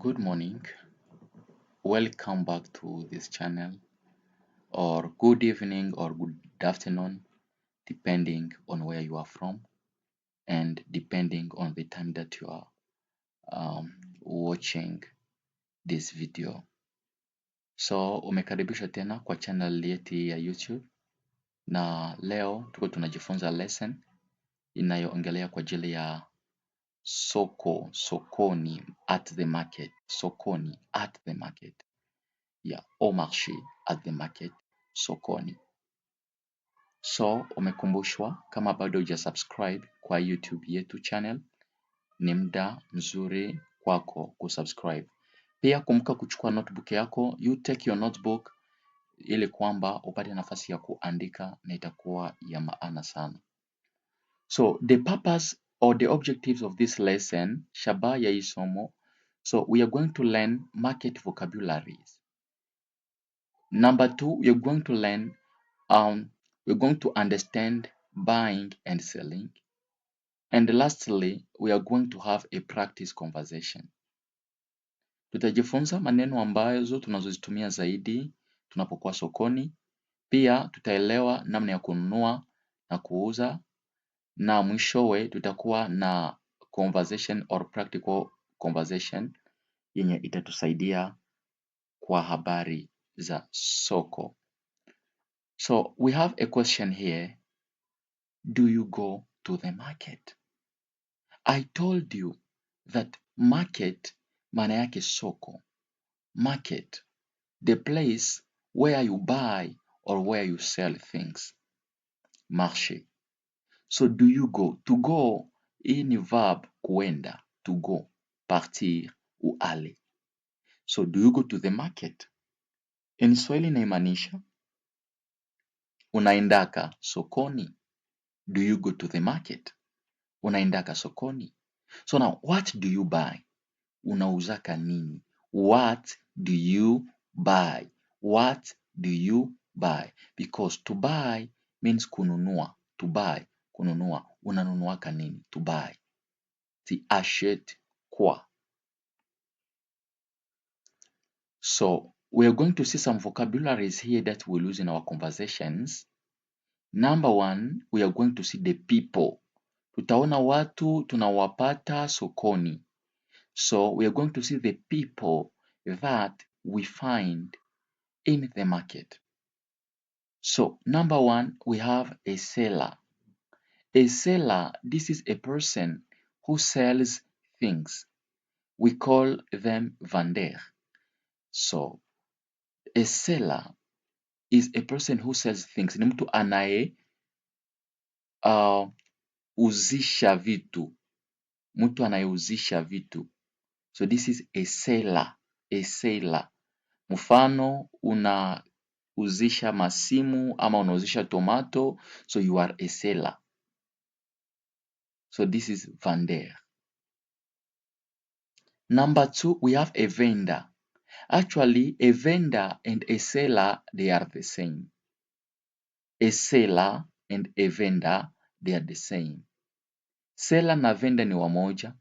Good morning. Welcome back to this channel, or good evening or good afternoon, depending on where you are from and depending on the time that you are watching this video. So umekaribishwa tena kwa channel yetu ya YouTube, na leo tuko tunajifunza lesson inayoongelea kwa ajili ya sokoni, at the market, sokoni at the market, au marché at the market, sokoni. So umekumbushwa, kama bado hujasubscribe kwa YouTube yetu channel, ni muda mzuri kwako kusubscribe. Pia kumbuka kuchukua notebook yako, you take your notebook ili kwamba upate nafasi ya kuandika, na itakuwa ya maana sana. So the purpose or the objectives of this lesson, shabaha ya hii somo, so we are going to learn market vocabularies. Number 2, we are going to learn we're going to understand buying and selling. And lastly, we are going to have a practice conversation. Tutajifunza maneno ambazo tunazozitumia zaidi tunapokuwa sokoni. Pia tutaelewa namna ya kununua na kuuza, na mwishowe tutakuwa na conversation or practical conversation yenye itatusaidia kwa habari za soko. So we have a question here. Do you go to the market? I told you that market maana yake soko. Market, the place where you buy or where you sell things. Marché. So do you go? To go, hii ni verb kuenda, to go, partir ou aller. So do you go to the market? In Swahili inaimaanisha unaendaka sokoni. Do you go to the market? Unaendaka sokoni. So now, what do you buy? Unauzaka nini? What do you buy? What do you buy? Because to buy means kununua. To buy, kununua. Unanunuaka nini? To buy. Tu achètes quoi? So we are going to see some vocabularies here that we'll use in our conversations. Number 1, we are going to see the people. Tutaona watu tunawapata sokoni. So we are going to see the people that we find in the market. So number 1, we have a seller. A seller, this is a person who sells things. We call them vendeur. So a seller is a person who sells things. Ni mtu anaye uzisha vitu. Mtu anayeuzisha vitu. So this is a seller. A seller. Mfano, unauzisha masimu ama unauzisha tomato, so you are a seller. So this is vendeur. Number 2, we have a vendor. Actually, a vendor and a seller, they are the same. A seller and a vendor, they are the same. Seller na vendor ni wamoja,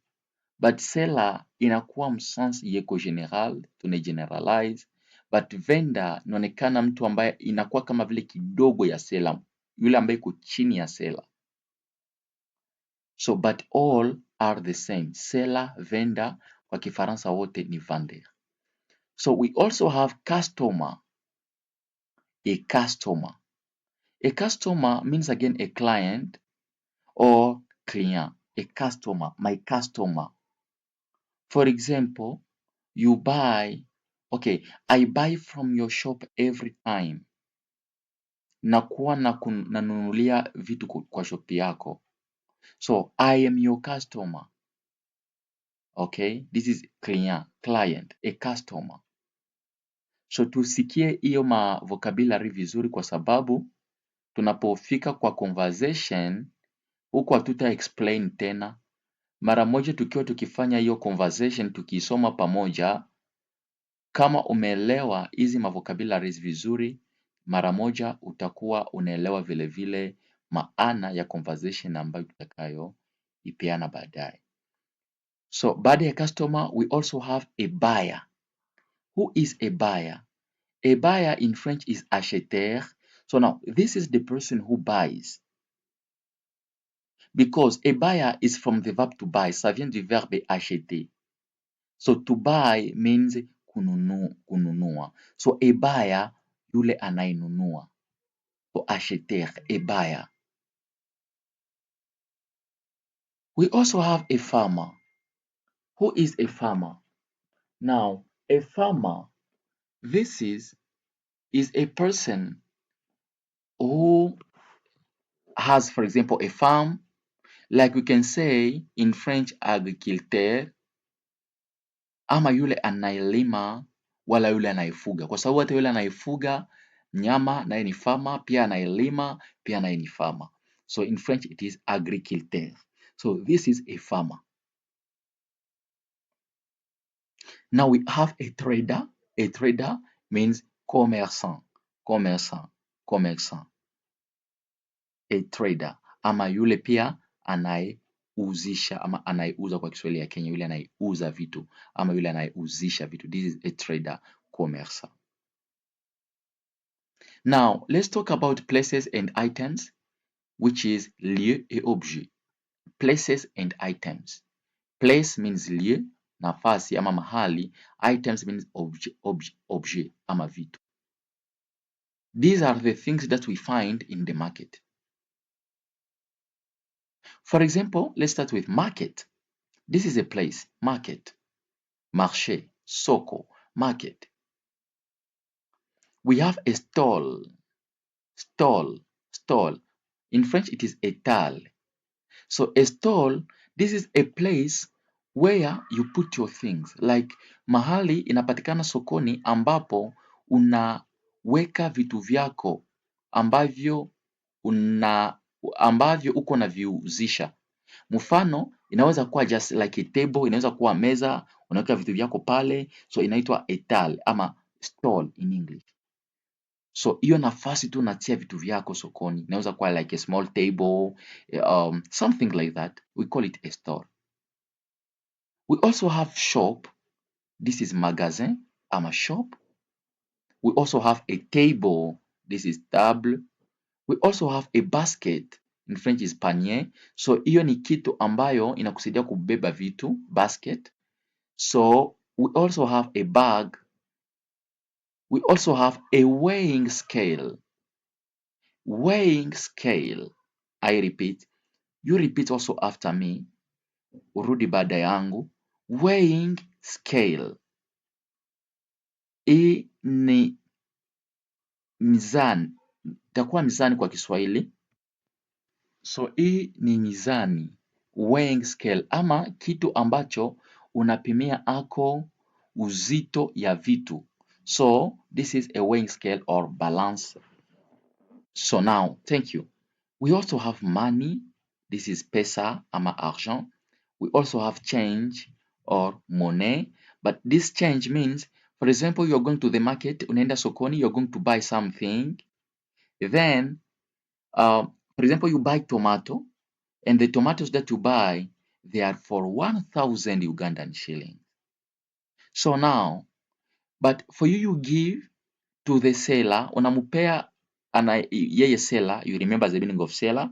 but seller inakuwa msansi yeko general, tunegeneralize, but vendor inaonekana mtu ambaye inakuwa kama vile kidogo ya seller, yule ambaye iko chini ya seller. So but all are the same. Seller, vendor, kwa Kifaransa wote ni vendeur. So we also have customer. A customer. A customer means again a client or client. A customer, my customer. For example, you buy, okay, I buy from your shop every time. Nakuwa nanunulia vitu kwa shop yako. So I am your customer. Okay, this is client, a customer. So tusikie hiyo vocabulary vizuri, kwa sababu tunapofika kwa conversation huku hatuta explain tena. Mara moja tukiwa tukifanya hiyo conversation, tukisoma pamoja, kama umeelewa hizi vocabularies vizuri, mara moja utakuwa unaelewa vile vile maana ya conversation ambayo tutakayo ipeana baadaye. So baada ya customer, we also have a buyer. Who is a buyer? A buyer in French is acheteur. So now this is the person who buys. Because a buyer is from the verb to buy. Ça vient du verbe acheter. So to buy means kununua. So a buyer, yule anayenunua. So acheteur, a buyer. We also have a farmer. Who is a farmer? Now, a farmer, this is a person who has, for example, a farm. Like we can say in French, agriculteur, ama yule anayelima wala yule anayefuga, kwa sababu hata yule anayefuga nyama naye ni farmer, pia anayelima pia naye ni farmer. So in French it is agriculteur. So this is a farmer. Now we have a trader. A trader means commerçant, commerçant, commerçant. A trader ama yule pia anayeuzisha ama anayeuza kwa Kiswahili ya Kenya, yule anayeuza vitu ama yule anayeuzisha vitu. This is a trader, commerçant. Now let's talk about places and items, which is lieu et objet. Places and items. Place means lieu, nafasi ama mahali. Items means objet ama vitu. These are the things that we find in the market. For example, let's start with market. This is a place, market. Marché, soko, market. We have a stall, stall, stall. In French, it is étal. So a stall, this is a place where you put your things. Like mahali inapatikana sokoni ambapo unaweka vitu vyako ambavyo uko unaviuzisha. Mfano inaweza kuwa just like a table, inaweza kuwa meza, unaweka vitu vyako pale, so inaitwa étal ama stall in English. So hiyo nafasi tu unatia vitu vyako sokoni, inaweza kuwa like a small table, something like that. We call it a store. We also have shop. This is magasin ama shop. We also have a table. This is table. We also have a basket. In French is panier. So hiyo ni kitu ambayo inakusaidia kubeba vitu, basket. So we also have a bag. We also have a weighing scale. Weighing scale. I repeat. You repeat also after me. Urudi baada yangu. Weighing scale. Hii ni mizani. Itakuwa mizani kwa Kiswahili. So hii ni mizani. Weighing scale ama kitu ambacho unapimia ako uzito ya vitu. So this is a weighing scale or balance. So now, thank you. We also have money. This is pesa ama argent. We also have change or money. But this change means, for example, you're going to the market, unaenda sokoni, you're going to buy something. Then, for example, you buy tomato, and the tomatoes that you buy, they are for 1,000 Ugandan shillings. So now, but for you give to the seller, unamupea yeye seller, you remember the meaning of seller,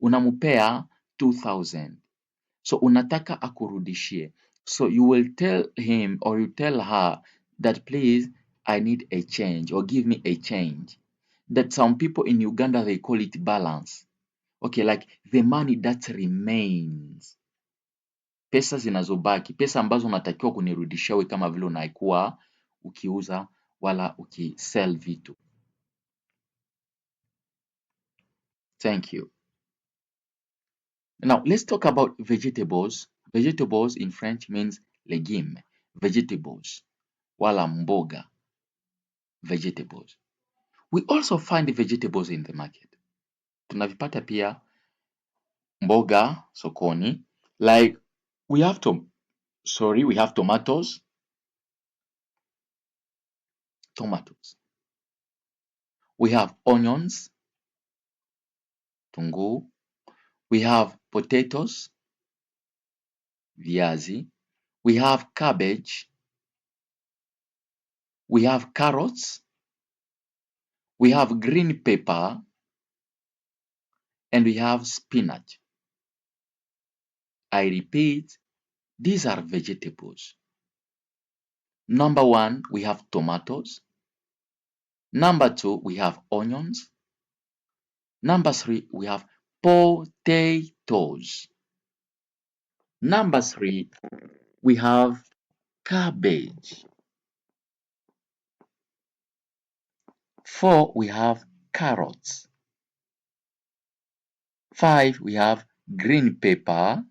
unamupea 2,000. So unataka akurudishie. So you will tell him or you tell her that please, I need a change or give me a change. That some people in Uganda, they call it balance. Okay, like the money that remains. Pesa zinazobaki, pesa ambazo unatakiwa kunirudishia wewe kama vile unaikuwa ukiuza wala ukisell vitu. Thank you. Now, let's talk about vegetables. Vegetables in French means legume. Vegetables. Wala mboga. Vegetables. We also find vegetables in the market. Tunavipata pia mboga sokoni. Like we have tomatoes. Tomatoes. We have onions. Tungu. We have potatoes. Viazi. we have cabbage, we have carrots, we have green pepper, and we have spinach. I repeat, these are vegetables. Number one, we have tomatoes. Number two, we have onions. Number three, we have potatoes. Number three, we have cabbage. Four, we have carrots. Five, we have green pepper.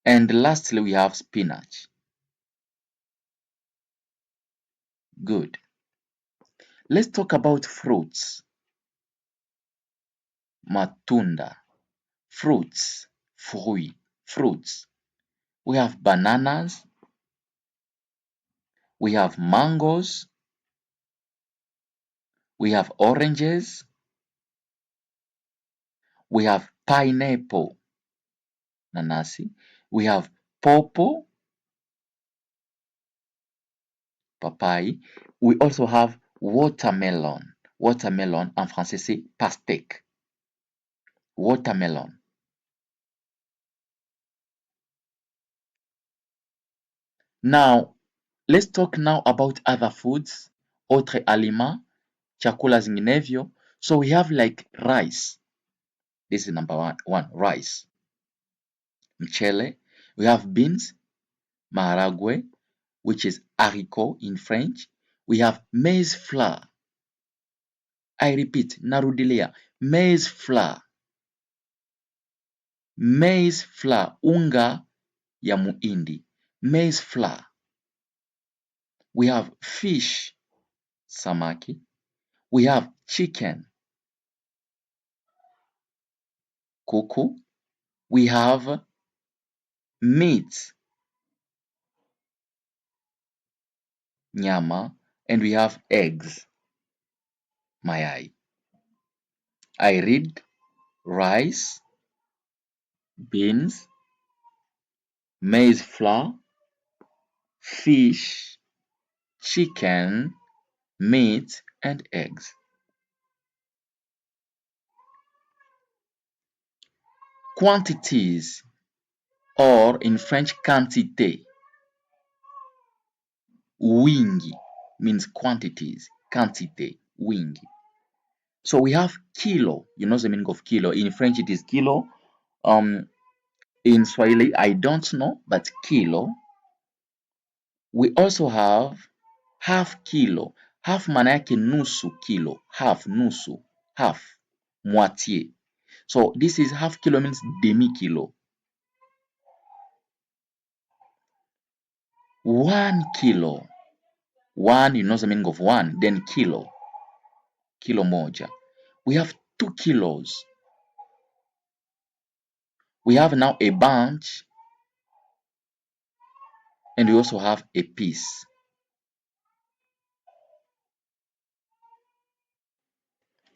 And lastly, we have spinach. Good. Let's talk about fruits. Matunda. Fruits. Fruits. We have bananas. We have mangoes. We have oranges. We have pineapple. Nanasi. We have pawpaw. Papaye. We also have watermelon. Watermelon, en français, c'est pastèque. Watermelon. Now, let's talk now about other foods, autres aliments, chakula zinginevyo. So we have like rice. This is number one, rice. Mchele. We have beans, maharagwe, which is haricot in French. We have maize flour. I repeat, narudilia, maize flour. Maize flour, unga ya muhindi. Maize flour. We have fish, samaki. We have chicken, kuku. We have meat, nyama, and we have eggs, mayai. I read rice, beans, maize flour, fish, chicken, meat, and eggs. Quantities, or in French, quantité. Wingi means quantities, quantité, wingi. So we have kilo. You know the meaning of kilo. In French, it is kilo. In Swahili, I don't know, but kilo. We also have half kilo. Half maana yake nusu kilo. Half, nusu. Half, moitié. So this is half kilo means demi kilo. 1 kilo. One, you know the meaning of one. Then kilo. Kilo moja. We have 2 kilos. We have now a bunch. And we also have a piece.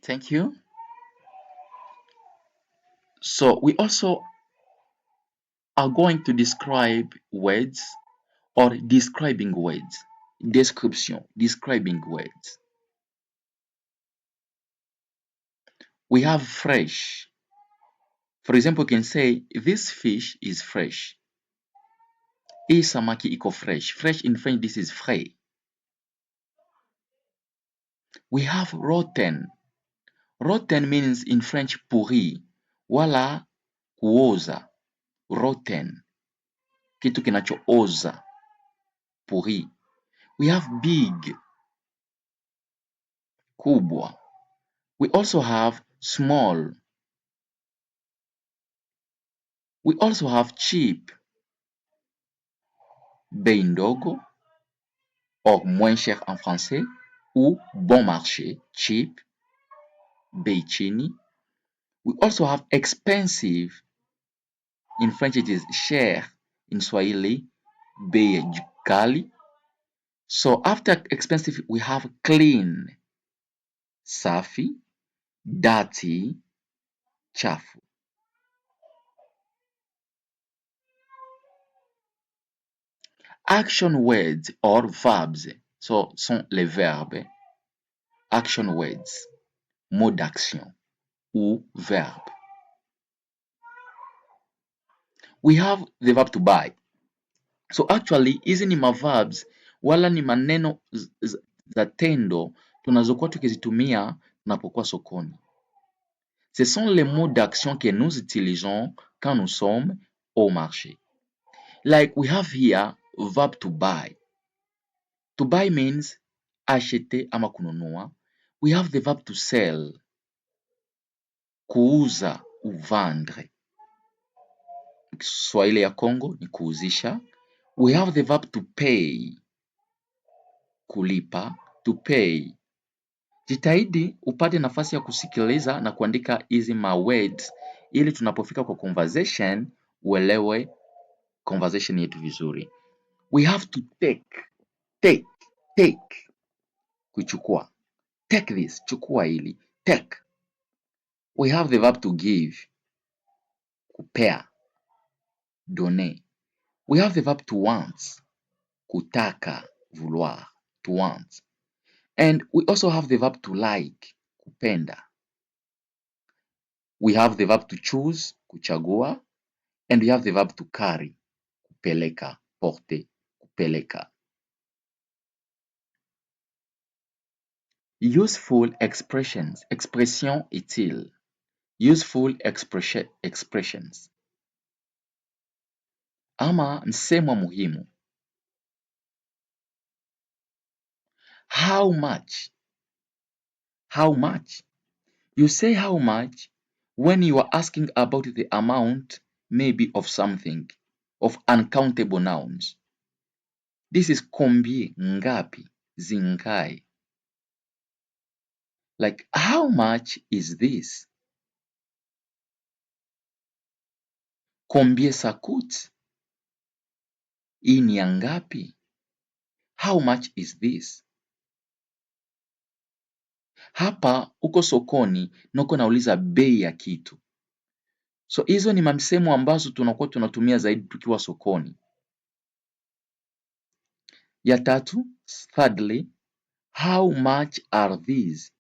Thank you. So we also are going to describe words or describing words. Description, describing words. We have fresh. For example, we can say this fish is fresh. Hii samaki iko fresh. Fresh in French, this is frais. We have rotten. Rotten means in French pourri, wala kuoza. Rotten, kitu kinachooza. Pourri. We have big, kubwa. We also have small. We also have cheap, bei ndogo, or moins cher en français, ou bon marché, cheap, bei chini. We also have expensive. In French it is cher. In Swahili, bei kali. So after expensive, we have clean, safi, dirty, chafu. Action words or verbs, so sont les verbes. Action words, mot d'action ou verbe. We have the verb to buy. So actually hizi ni maverbs wala ni maneno za tendo tunazokuwa tukizitumia tunapokuwa sokoni. Ce sont les mots d'action que nous utilisons quand nous sommes au marché. Like we have here verb to buy. To buy means acheter ama kununua. We have the verb to sell. Kuuza ou vendre. Kiswahili ya Congo ni kuuzisha. We have the verb to pay. Kulipa, to pay. Jitahidi upate nafasi ya kusikiliza na kuandika hizi ma words ili tunapofika kwa conversation uelewe conversation yetu vizuri. We have to take, kuchukua. Take this, chukua hili, take. We have the verb to give, kupea, donner. We have the verb to want, kutaka, vouloir, to want. And we also have the verb to like, kupenda. We have the verb to choose, kuchagua. And we have the verb to carry, kupeleka, porter, kupeleka. Useful expressions, expression utile. Useful expressions. Ama msemo muhimu. How much? How much? You say how much when you are asking about the amount, maybe of something, of uncountable nouns. This is combien, ngapi, zingai. Like, how much is this? Combien ça coûte? Hii ni ya ngapi? How much is this? Hapa uko sokoni na uko nauliza bei ya kitu. So hizo ni mamsemo ambazo tunakuwa tunatumia zaidi tukiwa sokoni. Ya tatu, thirdly, how much are these?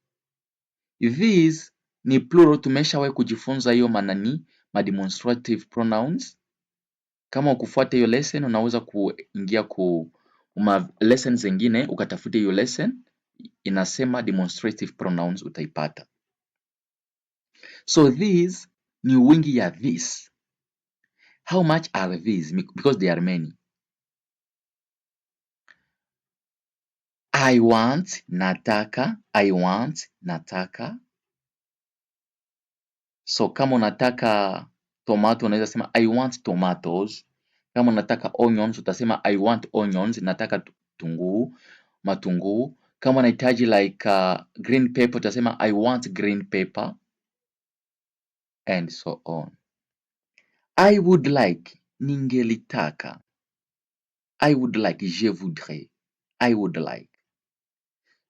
These ni plural, tumeshawahi kujifunza hiyo manani, demonstrative pronouns. Kama ukufuata hiyo lesson unaweza kuingia ku lessons zingine ukatafuta hiyo lesson inasema demonstrative pronouns utaipata. So these ni wingi ya this. How much are these? Because they are many. I want, nataka. I want, nataka. So kama unataka tomato unaweza sema I want tomatoes. Kama unataka onions utasema I want onions, nataka tunguu, matunguu. Kama unahitaji like green pepper utasema I want green pepper, and so on. I would like, ningelitaka. I would like, je voudrais. I would like.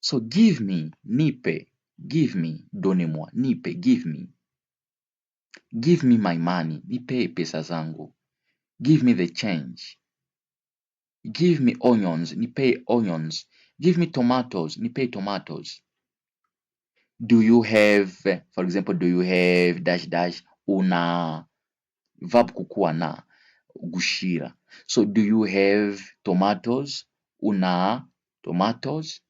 So give me, nipe. Give me, donnez-moi. Nipe, give me. Give me my money, nipe pesa zangu. Give me the change. Give me onions, nipe onions. Give me tomatoes, nipe tomatoes. Do you have, for example, do you have dash dash, una, verb kukuwa na, gushira. So do you have tomatoes, una tomatoes.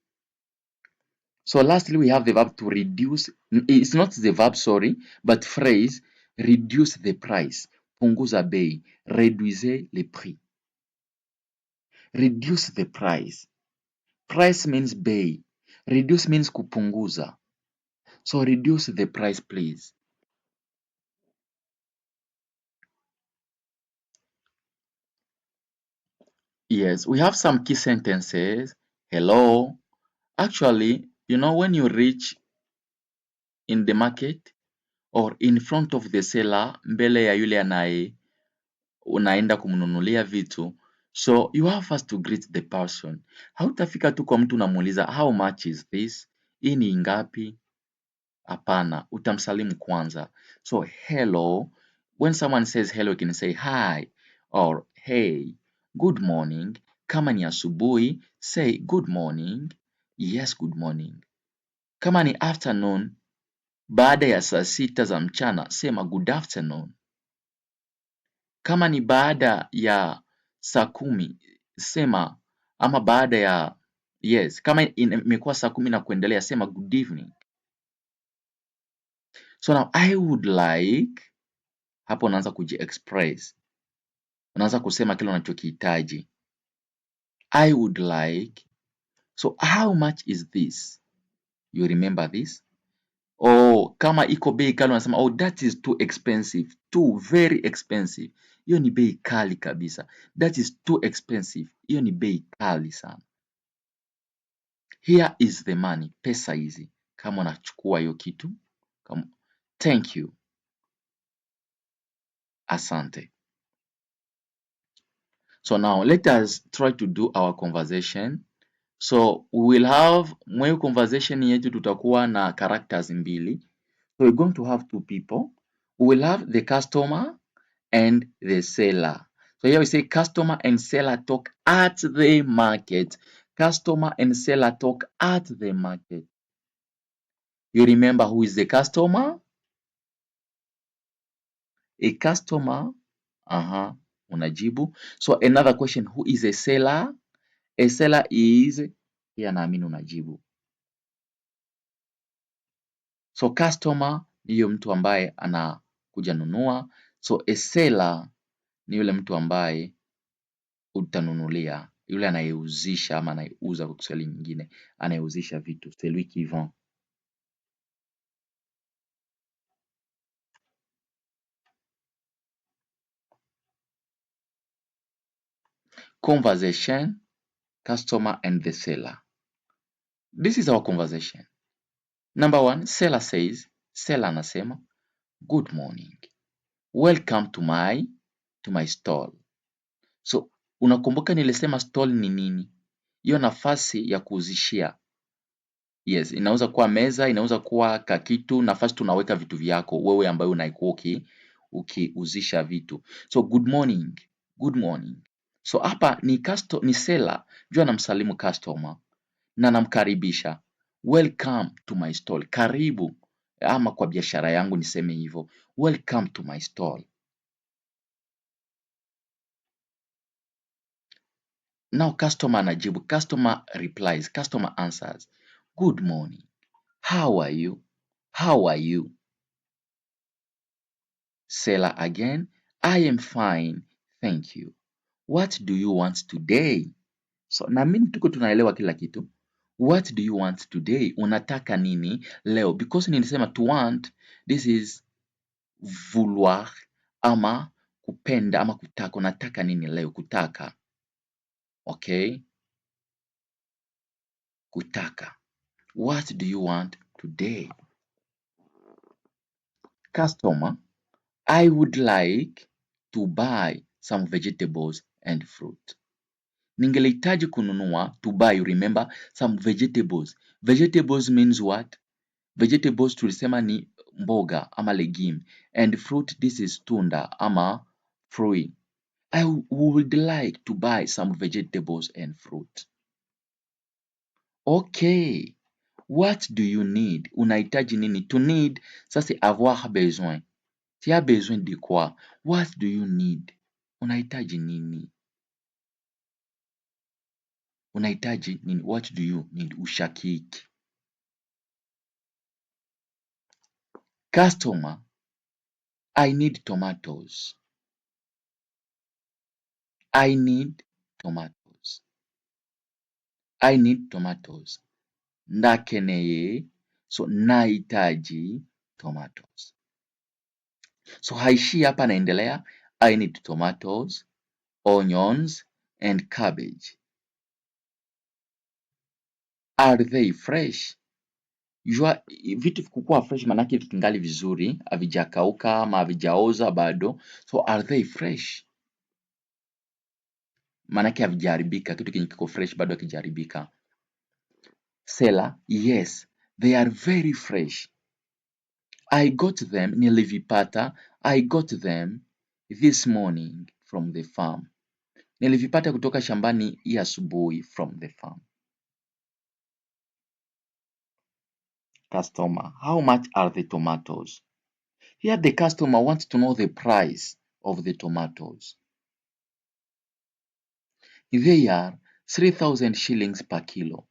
So lastly we have the verb to reduce. It's not the verb, sorry, but phrase, reduce the price, punguza bei, réduisez le prix. Reduce the price. Price means bei. Reduce means kupunguza. So reduce the price, please. Yes, we have some key sentences. Hello. Actually, you know, when you reach in the market or in front of the seller, mbele ya yule anaye unaenda kumnunulia vitu, so you have first to greet the person. Hautafika tu kwa mtu unamuuliza how much is this? Hii ni ngapi? Hapana, utamsalimu kwanza. So hello, when someone says hello, you can say hi or hey, good morning, Kama ni asubuhi, say good morning. Yes, good morning. Kama ni afternoon, baada ya saa sita za mchana, sema good afternoon. Kama ni baada ya saa kumi, sema ama baada ya yes, kama imekuwa saa kumi na kuendelea, sema good evening. So now I would like, hapo unaanza kuji-express. Unaanza kusema kile unachokihitaji. I would like. So how much is this? You remember this? Oh, kama iko bei kali unasema oh, that is too expensive. Too very expensive. Hiyo ni bei kali kabisa. That is too expensive. Hiyo ni bei kali sana. Here is the money. Pesa hizi. Kama unachukua hiyo kitu. Thank you. Asante. So now let us try to do our conversation. So we will have, mwa conversation yetu tutakuwa na characters mbili. So we're going to have two people. We will have the customer and the seller. So here we say customer and seller talk at the market. Customer and seller talk at the market. You remember who is the customer? A customer. Unajibu. So another question, who is a seller? A seller is, here naamini unajibu. So customer ni hiyo mtu ambaye anakuja nunua. So a seller ni yule mtu ambaye utanunulia, yule anayeuzisha ama anayeuza, kwa Kiswahili nyingine anayeuzisha vitu, celui qui vend. Conversation, customer and the seller. This is our conversation. Number one, seller says, seller anasema, good morning, welcome to my stall. So unakumbuka nilisema stall ni nini? Hiyo nafasi ya kuuzishia. Yes, inaweza kuwa meza, inaweza kuwa kakitu, nafasi tunaweka vitu vyako wewe ambaye unaikuwa ukiuzisha vitu. So good morning, good morning. So hapa ni seller, juu anamsalimu customer na namkaribisha. Welcome to my stall. Karibu, ama kwa biashara yangu niseme hivyo. Welcome to my stall. Now customer anajibu, customer replies, customer answers. Good morning. How are you? How are you? Seller again, I am fine, thank you. What do you want today? So naamini tuko tunaelewa kila kitu. What do you want today? Unataka nini leo? Because nilisema to want, this is vouloir ama kupenda ama kutaka. Unataka nini leo? Kutaka. Okay? Kutaka. What do you want today? Customer, I would like to buy some vegetables and fruit. Ningelihitaji kununua, to buy, you remember, some vegetables. Vegetables means what? Vegetables tulisema ni mboga ama legume, and fruit, this is tunda ama fruit. I would like to buy some vegetables and fruit. Okay. What do you need? Unahitaji nini? To need, ça c'est avoir besoin. Tu as besoin de quoi? What do you need? Unahitaji nini? Unahitaji nini? What do you need? Ushakiki. Customer, I need tomatoes. I need tomatoes. I need tomatoes. Ndakeneye, so nahitaji tomatoes. So haishi hapa, naendelea. I need tomatoes, onions and cabbage. Are they fresh? Jua vitu kukuwa fresh manake vikingali vizuri, havijakauka ama havijaoza bado. So are they fresh? Manake havijaharibika, kitu kenye kiko fresh bado hakijaharibika. Seller, yes, they are very fresh. I got them, nilivipata. I got them this morning from the farm. Nilivipata kutoka shambani hii asubuhi from the farm. Customer, how much are the tomatoes? Here the customer wants to know the price of the tomatoes. They are 3,000 shillings per kilo.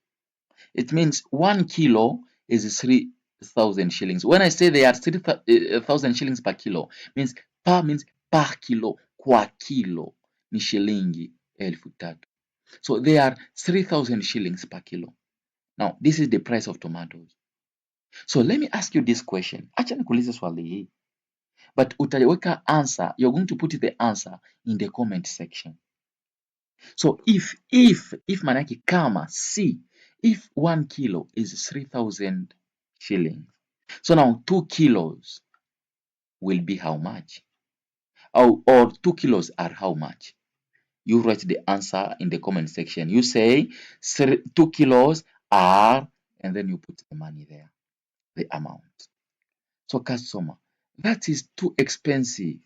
It means 1 kilo is 3,000 shillings. When I say they are 3,000 shillings per kilo, means per kilo, kwa kilo ni shilingi 3,000. So they are 3,000 shillings per kilo. Now, this is the price of tomatoes. So let me ask you this question. Acha nikuulize swali hii. But utaweka answer, you're going to put the answer in the comment section. So if manake kama, see, if 1 kilo is 3,000 shillings, so now 2 kilos will be how much? Or 2 kilos are how much? You write the answer in the comment section. You say 2 kilos are, and then you put the money there, the amount. So customer, that is too expensive.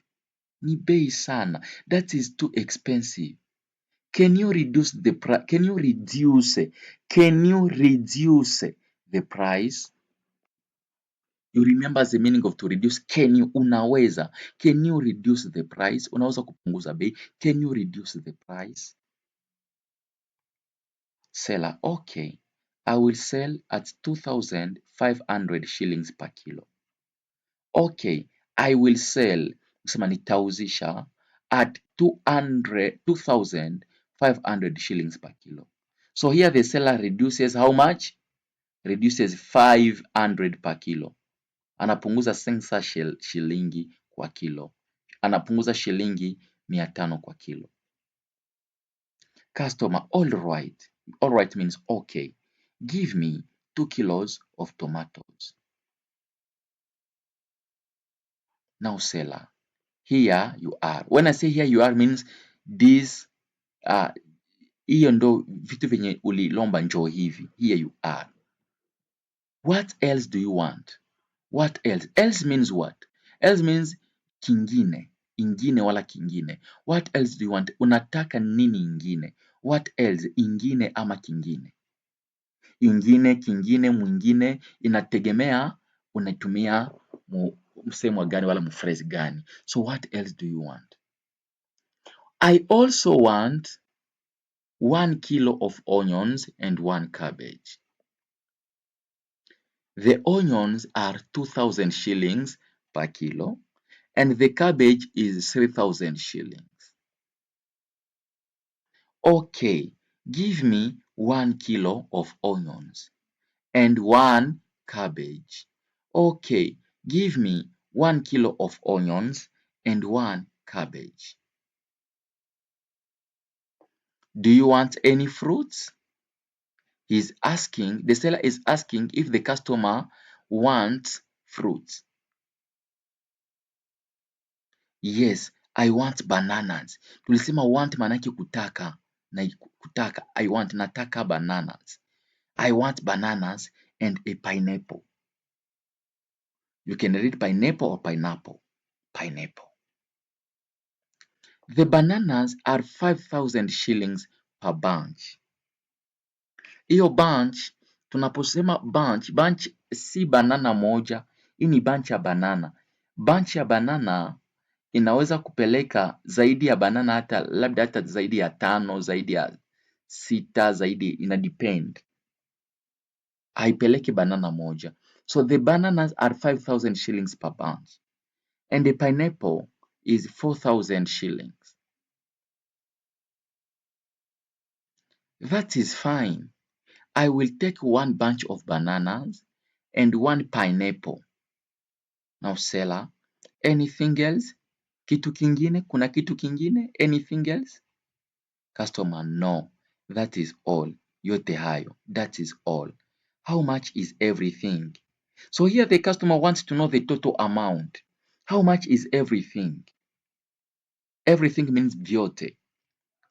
Ni bei sana. That is too expensive. Can you reduce the price? Can you reduce the price? You remember the meaning of to reduce. Can you, unaweza. Can you reduce the price? Unaweza kupunguza bei. Can you reduce the price? Seller, okay. I will sell at 2,500 shillings per kilo. Okay, I will sell, kusema nitauzisha at 2,500 shillings per kilo. So here the seller reduces how much? Reduces 500 per kilo. Anapunguza sensa shilingi kwa kilo. Anapunguza shilingi 500 kwa kilo. Customer, all right. All right means okay. Give me 2 kilos of tomatoes. Now seller, here you are. When I say here you are means this hiyo ndo vitu vyenye ulilomba njoo hivi. Here you are. What else do you want? What else? Else means what? Else means kingine, ingine wala kingine. What else do you want? Unataka nini ingine? What else? Ingine ama kingine. Ingine, kingine, mwingine inategemea unatumia msemo gani wala mfrezi gani. So what else do you want? I also want 1 kilo of onions and 1 cabbage. The onions are 2,000 shillings per kilo and the cabbage is 3,000 shillings. Okay, give me 1 kilo of onions and 1 cabbage. Okay, give me 1 kilo of onions and 1 cabbage. Do you want any fruits? The seller is asking if the customer wants fruits. Yes, I want bananas. Tulisema want manake kutaka, na kutaka, I want, nataka bananas. I want bananas and a pineapple. You can read pineapple or pineapple. Pineapple. The bananas are 5,000 shillings per bunch. Hiyo bunch, tunaposema bunch si banana moja, hii ni bunch ya banana. Bunch ya banana inaweza kupeleka zaidi ya banana labda hata zaidi ya 5, zaidi ya 6, zaidi ina depend. Haipeleki banana moja. So the bananas are 5,000 shillings per bunch. And the pineapple is 4,000 shillings. That is fine. I will take 1 bunch of bananas and 1 pineapple. Now seller, anything else? Kitu kingine? Kuna kitu kingine? Anything else? Customer, no. That is all. Yote hayo. That is all. How much is everything? So here the customer wants to know the total amount. How much is everything? Everything means vyote.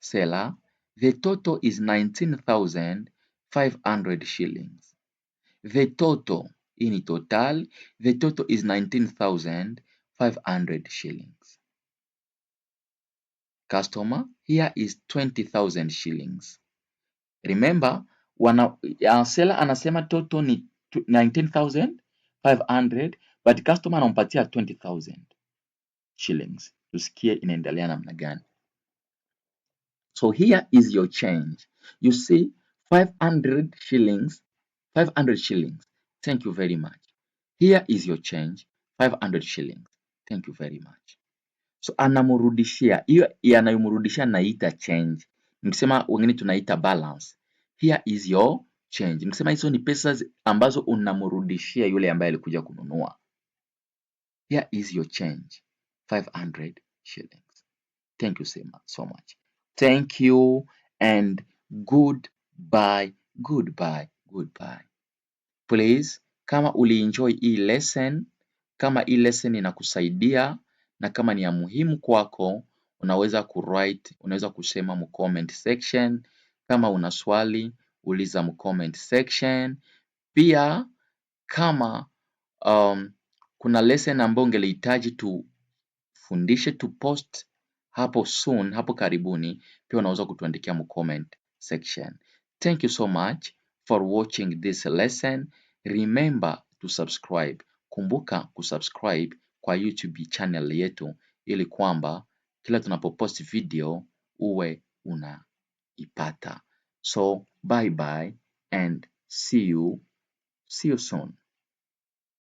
Seller, the total is 19,500 shillings. The total, in total, the total is 19,500 shillings. Customer, here is 20,000 shillings. Remember, seller anasema total ni 19,500 but customer anampatia 20,000 shillings. Tusikie inaendelea namna gani. So here is your change. You see 500 shillings. Thank you very much. Here is your change, 500 shillings. Thank you very much. So anamrudishia, hiyo yanayomrudishia naita change. Nikisema wengine tunaita balance. Here is your change. Nikisema hizo ni pesa ambazo unamrudishia yule ambaye alikuja kununua. Here is your change, 500 shillings. Thank you so much. Thank you and goodbye. Please, kama ulienjoy hii lesson, kama hii lesson inakusaidia na kama ni ya muhimu kwako, unaweza kusema mu comment section. Kama una swali, uliza mu comment section. Pia kama kuna lesson ambayo ungelihitaji tufundishe post hapo karibuni, pia unaweza kutuandikia mu comment section. Thank you so much for watching this lesson. Remember to subscribe. Kumbuka kusubscribe kwa YouTube channel yetu ili kwamba kila tunapopost video uwe unaipata. So bye bye and see you soon.